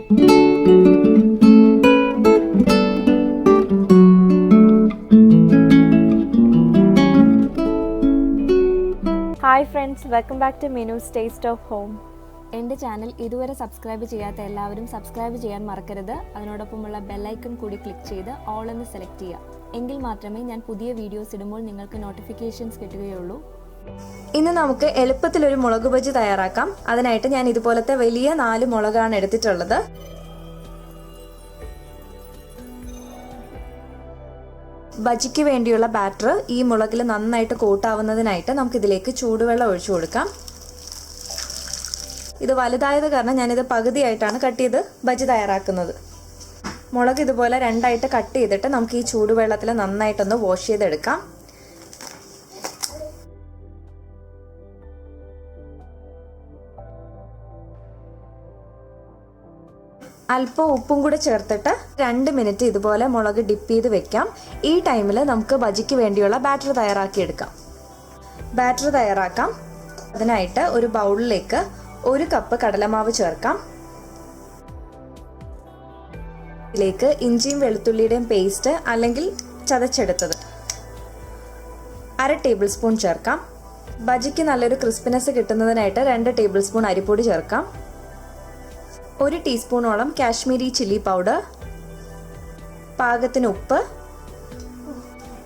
Hi friends, welcome back to MeenusTasteofhome. എൻ്റെ channel ഇതുവരെ subscribe ചെയ്യാത്ത എല്ലാവരും സബ്സ്ക്രൈബ് ചെയ്യാൻ മറക്കരുത്. അതിനോടൊപ്പമുള്ള ബെൽ ഐക്കൺ കൂടി ക്ലിക്ക് ചെയ്ത് ഓൾ എന്ന് സെലക്ട് ചെയ്യുക. എങ്കിൽ മാത്രമേ ഞാൻ പുതിയ വീഡിയോസ് ഇടുമ്പോൾ നിങ്ങൾക്ക് നോട്ടിഫിക്കേഷൻസ് കിട്ടുകയുള്ളൂ. ഇന്ന് നമുക്ക് എളുപ്പത്തിൽ ഒരു മുളക് ബജി തയ്യാറാക്കാം. അതിനായിട്ട് ഞാൻ ഇതുപോലത്തെ വലിയ 4 മുളകാണ് എടുത്തിട്ടുള്ളത്. ബജിക്ക് വേണ്ടിയുള്ള ബാറ്റർ ഈ മുളകിൽ നന്നായിട്ട് കോട്ടാവുന്നതിനായിട്ട് നമുക്ക് ഇതിലേക്ക് ചൂടുവെള്ളം ഒഴിച്ചു കൊടുക്കാം. ഇത് വലുതായത് കാരണം ഞാനിത് പകുതിയായിട്ടാണ് കട്ട് ചെയ്ത് ബജി തയ്യാറാക്കുന്നത്. മുളക് ഇതുപോലെ 2ആയിട്ട് കട്ട് ചെയ്തിട്ട് നമുക്ക് ഈ ചൂടുവെള്ളത്തിൽ നന്നായിട്ടൊന്ന് വാഷ് ചെയ്തെടുക്കാം. അല്പം ഉപ്പും കൂടെ ചേർത്തിട്ട് 2 മിനിറ്റ് ഇതുപോലെ മുളക് ഡിപ്പ് ചെയ്ത് വെക്കാം. ഈ ടൈമിൽ നമുക്ക് ബജിക്ക് വേണ്ടിയുള്ള ബാറ്റർ തയ്യാറാക്കിയെടുക്കാം. ബാറ്റർ തയ്യാറാക്കാം. അതിനായിട്ട് ഒരു ബൗളിലേക്ക് 1 കപ്പ് കടലമാവ് ചേർക്കാം. ഇതിലേക്ക് ഇഞ്ചിയും വെളുത്തുള്ളിയുടെയും പേസ്റ്റ് അല്ലെങ്കിൽ ചതച്ചെടുത്തത് 1/2 ടേബിൾ സ്പൂൺ ചേർക്കാം. ബജിക്ക് നല്ലൊരു ക്രിസ്പിനെസ് കിട്ടുന്നതിനായിട്ട് 2 ടേബിൾ സ്പൂൺ അരിപ്പൊടി ചേർക്കാം. 1 ടീസ്പൂണോളം കാശ്മീരി ചില്ലി പൗഡർ, പാകത്തിന് ഉപ്പ്.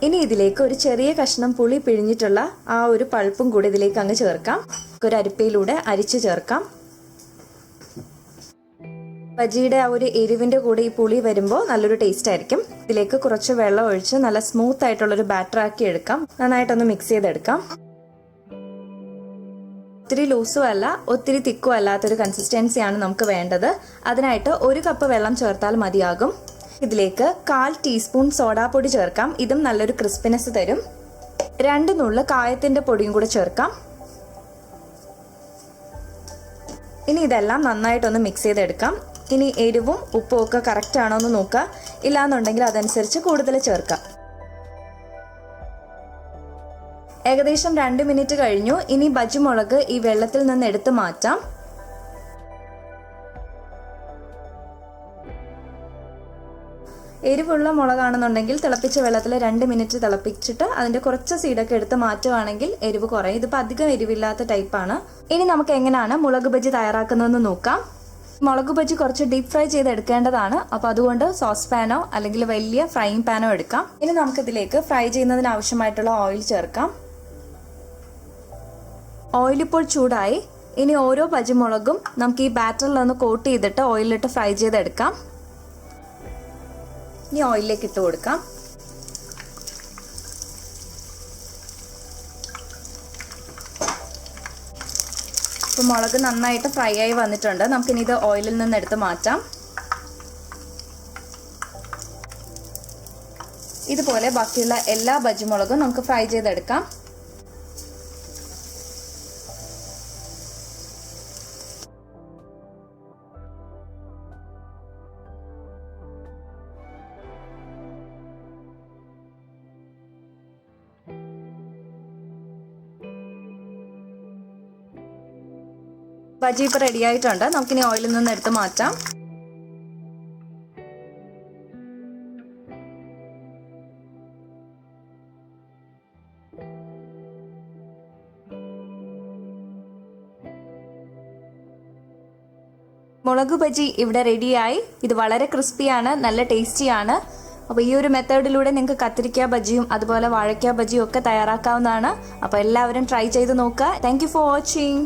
ഇനി ഇതിലേക്ക് ഒരു ചെറിയ കഷ്ണം പുളി പിഴിഞ്ഞിട്ടുള്ള ആ ഒരു പൾപ്പും കൂടി ഇതിലേക്ക് അങ്ങ് ചേർക്കാം. ഒരു അരിപ്പയിലൂടെ അരിച്ചു ചേർക്കാം. ബജിയുടെ ആ ഒരു എരിവിൻ്റെ കൂടെ ഈ പുളി വരുമ്പോൾ നല്ലൊരു ടേസ്റ്റ് ആയിരിക്കും. ഇതിലേക്ക് കുറച്ച് വെള്ളം ഒഴിച്ച് നല്ല സ്മൂത്ത് ആയിട്ടുള്ളൊരു ബാറ്റർ ആക്കി എടുക്കാം. നന്നായിട്ടൊന്ന് മിക്സ് ചെയ്തെടുക്കാം. ഒത്തിരി ലൂസും അല്ല ഒത്തിരി തിക്കും അല്ലാത്തൊരു കൺസിസ്റ്റൻസിയാണ് നമുക്ക് വേണ്ടത്. അതിനായിട്ട് 1 കപ്പ് വെള്ളം ചേർത്താൽ മതിയാകും. ഇതിലേക്ക് 1/4 ടീസ്പൂൺ സോഡാപ്പൊടി ചേർക്കാം. ഇതും നല്ലൊരു ക്രിസ്പിനെസ് തരും. 2 നുള്ള് കായത്തിന്റെ പൊടിയും കൂടെ ചേർക്കാം. ഇനി ഇതെല്ലാം നന്നായിട്ടൊന്ന് മിക്സ് ചെയ്തെടുക്കാം. ഇനി എരിവും ഉപ്പും ഒക്കെ കറക്റ്റ് ആണോ എന്ന് നോക്കുക. ഇല്ലാന്നുണ്ടെങ്കിൽ അതനുസരിച്ച് കൂടുതൽ ചേർക്കാം. ഏകദേശം 2 മിനിറ്റ് കഴിഞ്ഞു. ഇനി ബജി മുളക് ഈ വെള്ളത്തിൽ നിന്ന് എടുത്ത് മാറ്റാം. എരിവുള്ള മുളകാണെന്നുണ്ടെങ്കിൽ തിളപ്പിച്ച വെള്ളത്തിൽ 2 മിനിറ്റ് തിളപ്പിച്ചിട്ട് അതിന്റെ കുറച്ച് സീഡൊക്കെ എടുത്ത് മാറ്റുവാണെങ്കിൽ എരിവ് കുറയും. ഇതിപ്പോൾ അധികം എരിവില്ലാത്ത ടൈപ്പാണ്. ഇനി നമുക്ക് എങ്ങനെയാണ് മുളക് ബജി തയ്യാറാക്കുന്നതെന്ന് നോക്കാം. മുളക് ബജി കുറച്ച് ഡീപ് ഫ്രൈ ചെയ്ത് എടുക്കേണ്ടതാണ്. അപ്പോൾ അതുകൊണ്ട് സോസ് പാനോ അല്ലെങ്കിൽ വലിയ ഫ്രൈയിങ് പാനോ എടുക്കാം. ഇനി നമുക്കിതിലേക്ക് ഫ്രൈ ചെയ്യുന്നതിന് ആവശ്യമായിട്ടുള്ള ഓയിൽ ചേർക്കാം. ഓയിൽ ഇപ്പോൾ ചൂടായി. ഇനി ഓരോ ബജി മുളകും നമുക്ക് ഈ ബാറ്ററിലൊന്ന് കോട്ട് ചെയ്തിട്ട് ഓയിലിട്ട് ഫ്രൈ ചെയ്തെടുക്കാം. ഇനി ഓയിലിലേക്ക് ഇട്ട് കൊടുക്കാം. ഇപ്പോൾ മുളക് നന്നായിട്ട് ഫ്രൈ ആയി വന്നിട്ടുണ്ട്. നമുക്കിനി ഇത് ഓയിലിൽ നിന്ന് എടുത്ത് മാറ്റാം. ഇതുപോലെ ബാക്കിയുള്ള എല്ലാ ബജി മുളകും നമുക്ക് ഫ്രൈ ചെയ്തെടുക്കാം. ബജി ഇപ്പോൾ റെഡി ആയിട്ടുണ്ട്. നമുക്കിനി ഓയിലിൽ നിന്ന് എടുത്ത് മാറ്റാം. മുളക് ബജി ഇവിടെ റെഡിയായി. ഇത് വളരെ ക്രിസ്പിയാണ്, നല്ല ടേസ്റ്റിയാണ്. അപ്പോൾ ഈ ഒരു മെത്തേഡിലൂടെ നിങ്ങൾക്ക് കത്തിരിക്ക ബജിയും അതുപോലെ വാഴയ്ക്ക ബജിയും ഒക്കെ തയ്യാറാക്കാവുന്നതാണ്. അപ്പോൾ എല്ലാവരും ട്രൈ ചെയ്ത് നോക്കുക. Thank you for watching.